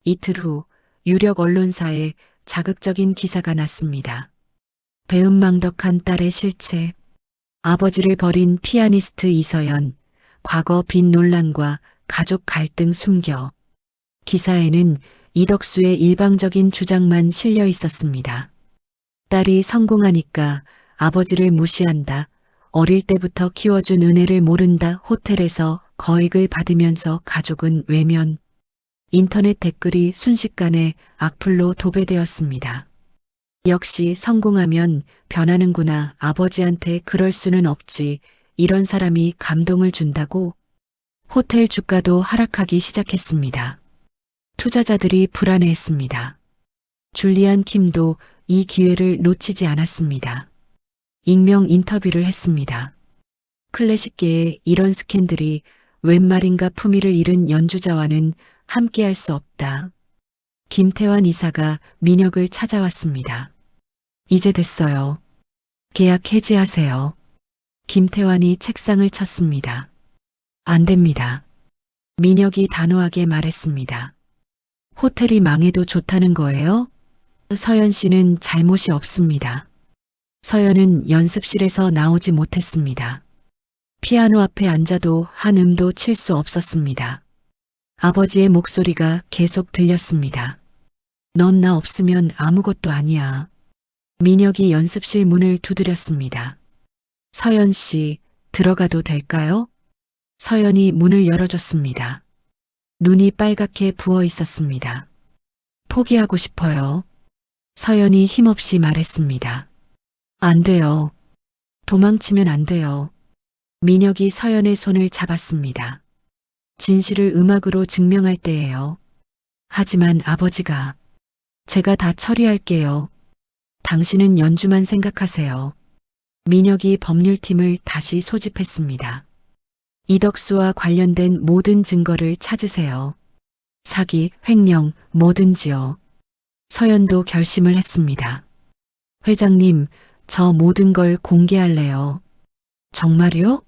이틀 후 유력 언론사에 자극적인 기사가 났습니다. 배은망덕한 딸의 실체, 아버지를 버린 피아니스트 이서연, 과거 빚 논란과 가족 갈등 숨겨. 기사에는 이덕수의 일방적인 주장만 실려 있었습니다. 딸이 성공하니까 아버지를 무시한다. 어릴 때부터 키워준 은혜를 모른다. 호텔에서 거액을 받으면서 가족은 외면. 인터넷 댓글이 순식간에 악플로 도배되었습니다. 역시 성공하면 변하는구나. 아버지한테 그럴 수는 없지. 이런 사람이 감동을 준다고. 호텔 주가도 하락하기 시작했습니다. 투자자들이 불안해했습니다. 줄리안 킴도 이 기회를 놓치지 않았습니다. 익명 인터뷰를 했습니다. 클래식계에 이런 스캔들이 웬 말인가. 품위를 잃은 연주자와는 함께할 수 없다. 김태환 이사가 민혁을 찾아왔습니다. 이제 됐어요. 계약 해지하세요. 김태환이 책상을 쳤습니다. 안 됩니다. 민혁이 단호하게 말했습니다. 호텔이 망해도 좋다는 거예요? 서연 씨는 잘못이 없습니다. 서연은 연습실에서 나오지 못했습니다. 피아노 앞에 앉아도 한 음도 칠 수 없었습니다. 아버지의 목소리가 계속 들렸습니다. 넌 나 없으면 아무것도 아니야. 민혁이 연습실 문을 두드렸습니다. 서연 씨, 들어가도 될까요? 서연이 문을 열어줬습니다. 눈이 빨갛게 부어 있었습니다. 포기하고 싶어요. 서연이 힘없이 말했습니다. 안 돼요. 도망치면 안 돼요. 민혁이 서연의 손을 잡았습니다. 진실을 음악으로 증명할 때예요. 하지만 아버지가. 제가 다 처리할게요. 당신은 연주만 생각하세요. 민혁이 법률팀을 다시 소집했습니다. 이덕수와 관련된 모든 증거를 찾으세요. 사기, 횡령, 뭐든지요. 서연도 결심을 했습니다. 회장님, 저 모든 걸 공개할래요. 정말요?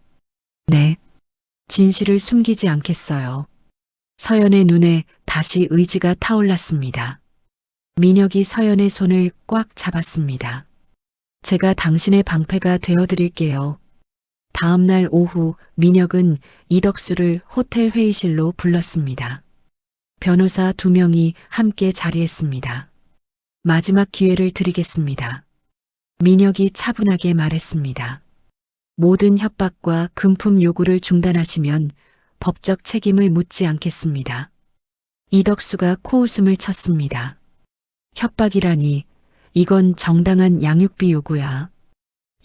네. 진실을 숨기지 않겠어요. 서연의 눈에 다시 의지가 타올랐습니다. 민혁이 서연의 손을 꽉 잡았습니다. 제가 당신의 방패가 되어드릴게요. 다음 날 오후 민혁은 이덕수를 호텔 회의실로 불렀습니다. 변호사 2명이 함께 자리했습니다. 마지막 기회를 드리겠습니다. 민혁이 차분하게 말했습니다. 모든 협박과 금품 요구를 중단하시면 법적 책임을 묻지 않겠습니다. 이덕수가 코웃음을 쳤습니다. 협박이라니, 이건 정당한 양육비 요구야.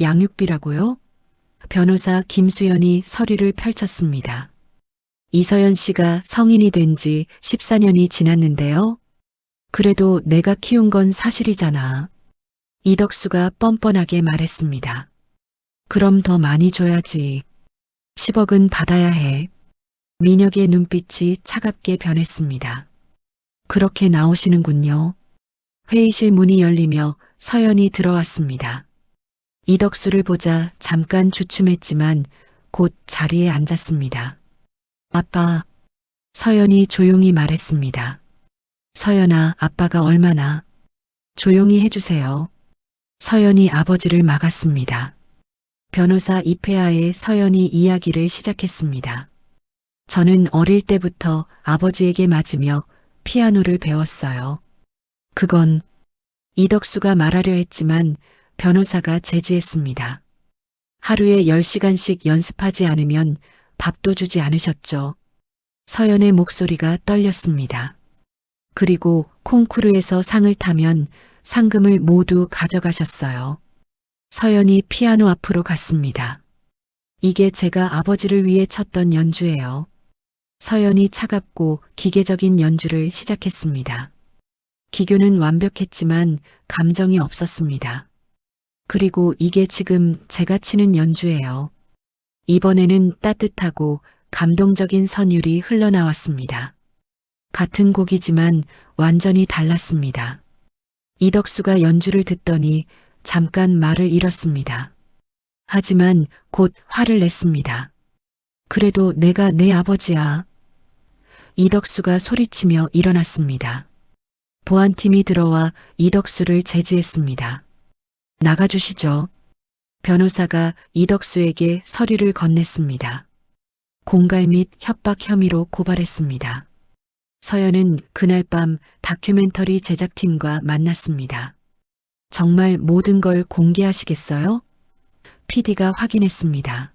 양육비라고요? 변호사 김수연이 서류를 펼쳤습니다. 이서연 씨가 성인이 된 지 14년이 지났는데요. 그래도 내가 키운 건 사실이잖아. 이덕수가 뻔뻔하게 말했습니다. 그럼 더 많이 줘야지. 10억은 받아야 해. 민혁의 눈빛이 차갑게 변했습니다. 그렇게 나오시는군요. 회의실 문이 열리며 서연이 들어왔습니다. 이덕수를 보자 잠깐 주춤했지만 곧 자리에 앉았습니다. 아빠, 서연이 조용히 말했습니다. 서연아, 아빠가 얼마나. 조용히 해주세요. 서연이 아버지를 막았습니다. 변호사 이폐하에 서연이 이야기를 시작했습니다. 저는 어릴 때부터 아버지에게 맞으며 피아노를 배웠어요. 그건 이덕수가 말하려 했지만 변호사가 제지했습니다. 하루에 10시간씩 연습하지 않으면 밥도 주지 않으셨죠. 서연의 목소리가 떨렸습니다. 그리고 콩쿠르에서 상을 타면 상금을 모두 가져가셨어요. 서연이 피아노 앞으로 갔습니다. 이게 제가 아버지를 위해 쳤던 연주예요. 서연이 차갑고 기계적인 연주를 시작했습니다. 기교는 완벽했지만 감정이 없었습니다. 그리고 이게 지금 제가 치는 연주예요. 이번에는 따뜻하고 감동적인 선율이 흘러나왔습니다. 같은 곡이지만 완전히 달랐습니다. 이덕수가 연주를 듣더니 잠깐 말을 잃었습니다. 하지만 곧 화를 냈습니다. 그래도 내가 내 아버지야. 이덕수가 소리치며 일어났습니다. 보안팀이 들어와 이덕수를 제지했습니다. 나가주시죠. 변호사가 이덕수에게 서류를 건넸습니다. 공갈 및 협박 혐의로 고발했습니다. 서연은 그날 밤 다큐멘터리 제작팀과 만났습니다. 정말 모든 걸 공개하시겠어요? PD가 확인했습니다.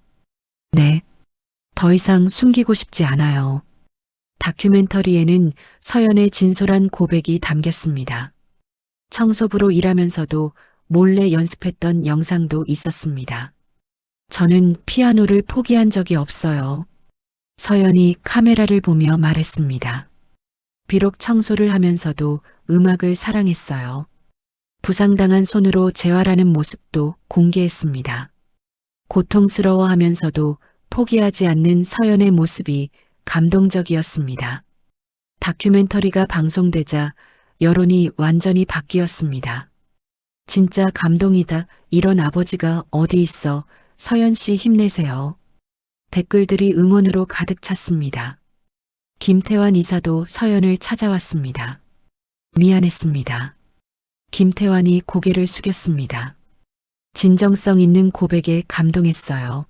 네. 더 이상 숨기고 싶지 않아요. 다큐멘터리에는 서연의 진솔한 고백이 담겼습니다. 청소부로 일하면서도 몰래 연습했던 영상도 있었습니다. 저는 피아노를 포기한 적이 없어요. 서연이 카메라를 보며 말했습니다. 비록 청소를 하면서도 음악을 사랑했어요. 부상당한 손으로 재활하는 모습도 공개했습니다. 고통스러워하면서도 포기하지 않는 서연의 모습이 감동적이었습니다. 다큐멘터리가 방송되자 여론이 완전히 바뀌었습니다. 진짜 감동이다. 이런 아버지가 어디 있어. 서연 씨 힘내세요. 댓글들이 응원으로 가득 찼습니다. 김태환 이사도 서연을 찾아왔습니다. 미안했습니다. 김태환이 고개를 숙였습니다. 진정성 있는 고백에 감동했어요.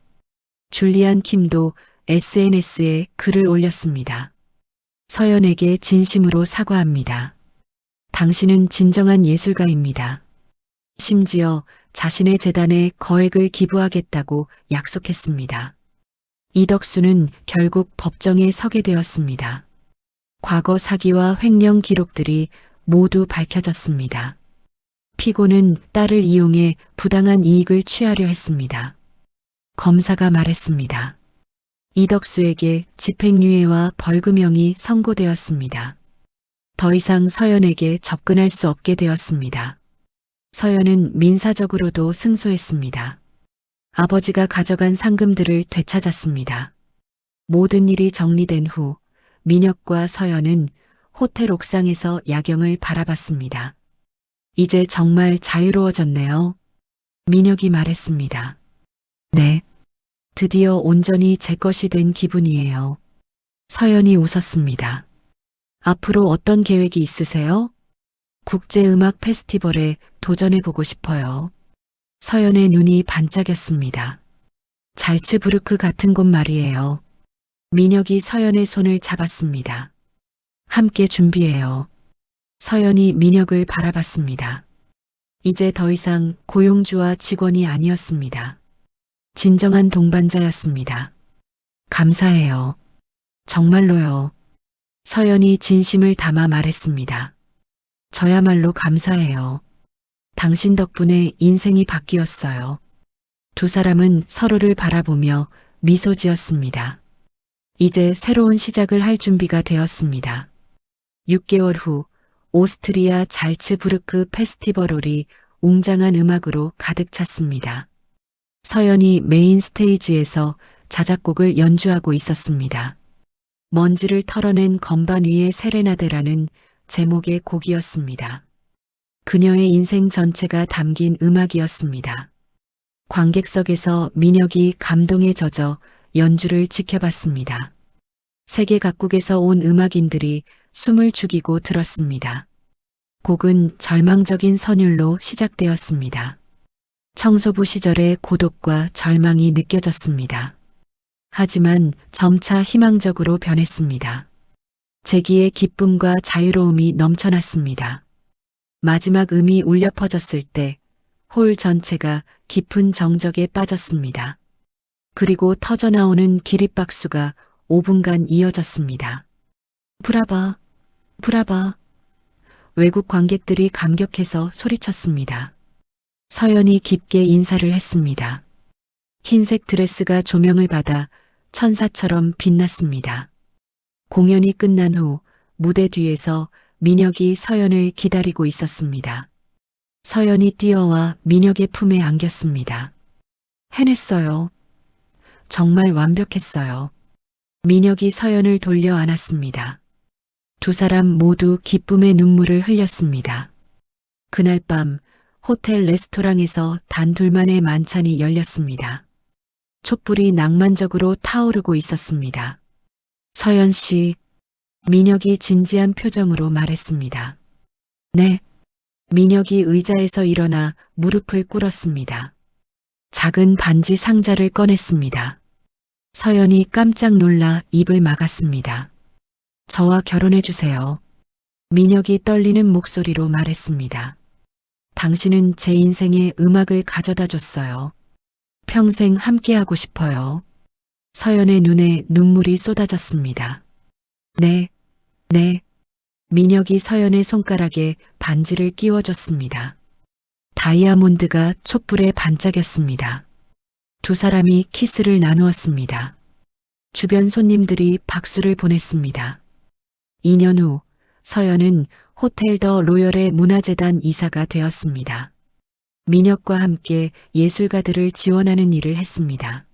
줄리안 킴도 SNS에 글을 올렸습니다. 서연에게 진심으로 사과합니다. 당신은 진정한 예술가입니다. 심지어 자신의 재단에 거액을 기부하겠다고 약속했습니다. 이덕수는 결국 법정에 서게 되었습니다. 과거 사기와 횡령 기록들이 모두 밝혀졌습니다. 피고는 딸을 이용해 부당한 이익을 취하려 했습니다. 검사가 말했습니다. 이덕수에게 집행유예와 벌금형이 선고되었습니다. 더 이상 서연에게 접근할 수 없게 되었습니다. 서연은 민사적으로도 승소했습니다. 아버지가 가져간 상금들을 되찾았습니다. 모든 일이 정리된 후 민혁과 서연은 호텔 옥상에서 야경을 바라봤습니다. 이제 정말 자유로워졌네요. 민혁이 말했습니다. 네. 드디어 온전히 제 것이 된 기분이에요. 서연이 웃었습니다. 앞으로 어떤 계획이 있으세요? 국제음악 페스티벌에 도전해보고 싶어요. 서연의 눈이 반짝였습니다. 잘츠부르크 같은 곳 말이에요. 민혁이 서연의 손을 잡았습니다. 함께 준비해요. 서연이 민혁을 바라봤습니다. 이제 더 이상 고용주와 직원이 아니었습니다. 진정한 동반자였습니다. 감사해요. 정말로요. 서연이 진심을 담아 말했습니다. 저야말로 감사해요. 당신 덕분에 인생이 바뀌었어요. 두 사람은 서로를 바라보며 미소 지었습니다. 이제 새로운 시작을 할 준비가 되었습니다. 6개월 후 오스트리아 잘츠부르크 페스티벌홀이 웅장한 음악으로 가득 찼습니다. 서연이 메인 스테이지에서 자작곡을 연주하고 있었습니다. 먼지를 털어낸 건반 위의 세레나데라는 제목의 곡이었습니다. 그녀의 인생 전체가 담긴 음악이었습니다. 관객석에서 민혁이 감동에 젖어 연주를 지켜봤습니다. 세계 각국에서 온 음악인들이 숨을 죽이고 들었습니다. 곡은 절망적인 선율로 시작되었습니다. 청소부 시절의 고독과 절망이 느껴졌습니다. 하지만 점차 희망적으로 변했습니다. 재기의 기쁨과 자유로움이 넘쳐났습니다. 마지막 음이 울려 퍼졌을 때 홀 전체가 깊은 정적에 빠졌습니다. 그리고 터져나오는 기립박수가 5분간 이어졌습니다. 브라바, 브라바. 외국 관객들이 감격해서 소리쳤습니다. 서연이 깊게 인사를 했습니다. 흰색 드레스가 조명을 받아 천사처럼 빛났습니다. 공연이 끝난 후 무대 뒤에서 민혁이 서연을 기다리고 있었습니다. 서연이 뛰어와 민혁의 품에 안겼습니다. 해냈어요. 정말 완벽했어요. 민혁이 서연을 돌려 안았습니다. 두 사람 모두 기쁨의 눈물을 흘렸습니다. 그날 밤 호텔 레스토랑에서 단 둘만의 만찬이 열렸습니다. 촛불이 낭만적으로 타오르고 있었습니다. 서연 씨, 민혁이 진지한 표정으로 말했습니다. 네. 민혁이 의자에서 일어나 무릎을 꿇었습니다. 작은 반지 상자를 꺼냈습니다. 서연이 깜짝 놀라 입을 막았습니다. 저와 결혼해 주세요. 민혁이 떨리는 목소리로 말했습니다. 당신은 제 인생에 음악을 가져다 줬어요. 평생 함께하고 싶어요. 서연의 눈에 눈물이 쏟아졌습니다. 네, 네. 민혁이 서연의 손가락에 반지를 끼워줬습니다. 다이아몬드가 촛불에 반짝였습니다. 두 사람이 키스를 나누었습니다. 주변 손님들이 박수를 보냈습니다. 2년 후 서연은 호텔 더 로열의 문화재단 이사가 되었습니다. 민혁과 함께 예술가들을 지원하는 일을 했습니다.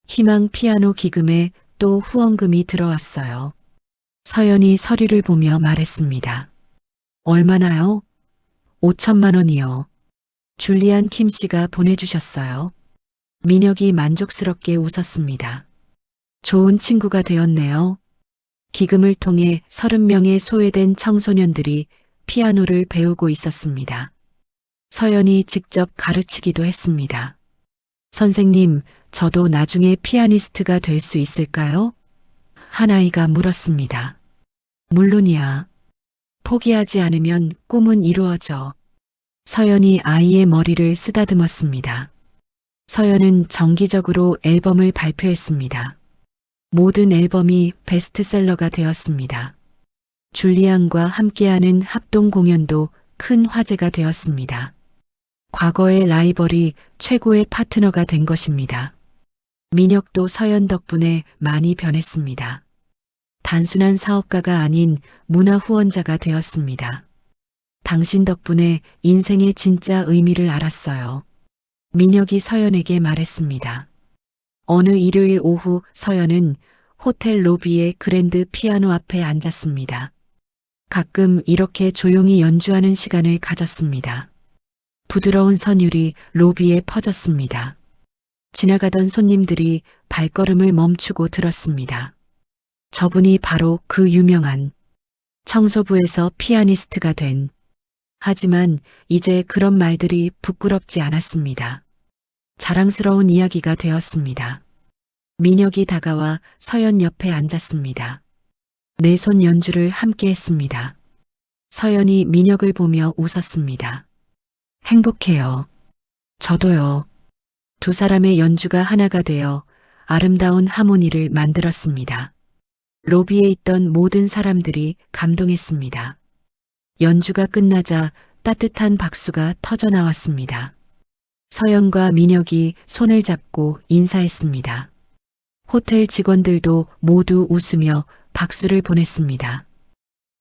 희망 피아노 기금에 또 후원금이 들어왔어요. 서연이 서류를 보며 말했습니다. 얼마나요? 5천만 원이요. 줄리안 킴 씨가 보내주셨어요. 민혁이 만족스럽게 웃었습니다. 좋은 친구가 되었네요. 기금을 통해 30명의 소외된 청소년들이 피아노를 배우고 있었습니다. 서연이 직접 가르치기도 했습니다. 선생님, 저도 나중에 피아니스트가 될 수 있을까요? 한 아이가 물었습니다. 물론이야. 포기하지 않으면 꿈은 이루어져. 서연이 아이의 머리를 쓰다듬었습니다. 서연은 정기적으로 앨범을 발표했습니다. 모든 앨범이 베스트셀러가 되었습니다. 줄리안과 함께하는 합동 공연도 큰 화제가 되었습니다. 과거의 라이벌이 최고의 파트너가 된 것입니다. 민혁도 서연 덕분에 많이 변했습니다. 단순한 사업가가 아닌 문화 후원자가 되었습니다. 당신 덕분에 인생의 진짜 의미를 알았어요. 민혁이 서연에게 말했습니다. 어느 일요일 오후 서연은 호텔 로비의 그랜드 피아노 앞에 앉았습니다. 가끔 이렇게 조용히 연주하는 시간을 가졌습니다. 부드러운 선율이 로비에 퍼졌습니다. 지나가던 손님들이 발걸음을 멈추고 들었습니다. 저분이 바로 그 유명한 청소부에서 피아니스트가 된. 하지만 이제 그런 말들이 부끄럽지 않았습니다. 자랑스러운 이야기가 되었습니다. 민혁이 다가와 서연 옆에 앉았습니다. 내 손 연주를 함께 했습니다. 서연이 민혁을 보며 웃었습니다. 행복해요. 저도요. 두 사람의 연주가 하나가 되어 아름다운 하모니를 만들었습니다. 로비에 있던 모든 사람들이 감동했습니다. 연주가 끝나자 따뜻한 박수가 터져나왔습니다. 서연과 민혁이 손을 잡고 인사했습니다. 호텔 직원들도 모두 웃으며 박수를 보냈습니다.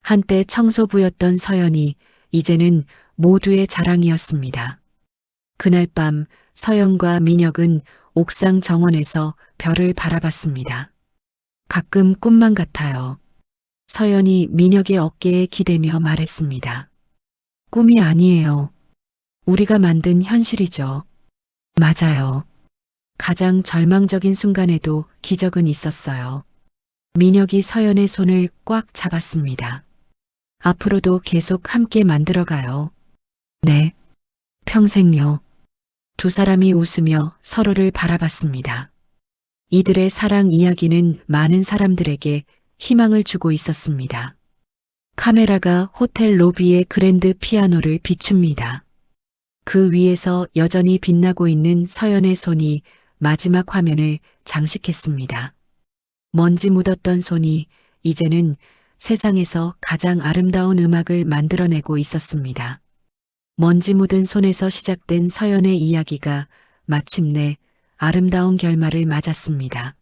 한때 청소부였던 서연이 이제는 모두의 자랑이었습니다. 그날 밤 서연과 민혁은 옥상 정원에서 별을 바라봤습니다. 가끔 꿈만 같아요. 서연이 민혁의 어깨에 기대며 말했습니다. 꿈이 아니에요. 우리가 만든 현실이죠. 맞아요. 가장 절망적인 순간에도 기적은 있었어요. 민혁이 서연의 손을 꽉 잡았습니다. 앞으로도 계속 함께 만들어가요. 네. 평생요. 두 사람이 웃으며 서로를 바라봤습니다. 이들의 사랑 이야기는 많은 사람들에게 희망을 주고 있었습니다. 카메라가 호텔 로비의 그랜드 피아노를 비춥니다. 그 위에서 여전히 빛나고 있는 서연의 손이 마지막 화면을 장식했습니다. 먼지 묻었던 손이 이제는 세상에서 가장 아름다운 음악을 만들어내고 있었습니다. 먼지 묻은 손에서 시작된 서연의 이야기가 마침내 아름다운 결말을 맞았습니다.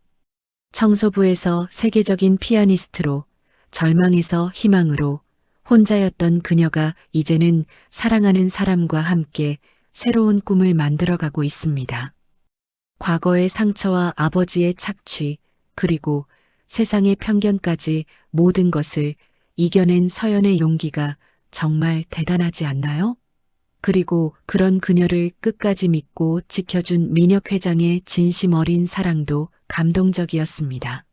청소부에서 세계적인 피아니스트로, 절망에서 희망으로, 혼자였던 그녀가 이제는 사랑하는 사람과 함께 새로운 꿈을 만들어가고 있습니다. 과거의 상처와 아버지의 착취, 그리고 세상의 편견까지 모든 것을 이겨낸 서연의 용기가 정말 대단하지 않나요? 그리고 그런 그녀를 끝까지 믿고 지켜준 민혁 회장의 진심 어린 사랑도 감동적이었습니다.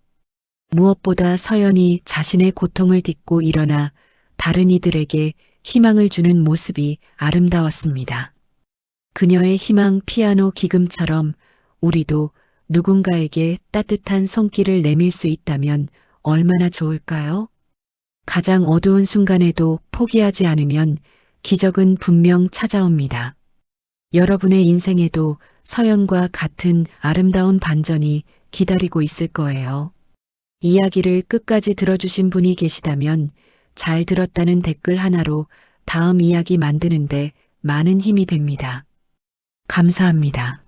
무엇보다 서연이 자신의 고통을 딛고 일어나 다른 이들에게 희망을 주는 모습이 아름다웠습니다. 그녀의 희망 피아노 기금처럼 우리도 누군가에게 따뜻한 손길을 내밀 수 있다면 얼마나 좋을까요? 가장 어두운 순간에도 포기하지 않으면 기적은 분명 찾아옵니다. 여러분의 인생에도 서연과 같은 아름다운 반전이 기다리고 있을 거예요. 이야기를 끝까지 들어주신 분이 계시다면 잘 들었다는 댓글 하나로 다음 이야기 만드는데 많은 힘이 됩니다. 감사합니다.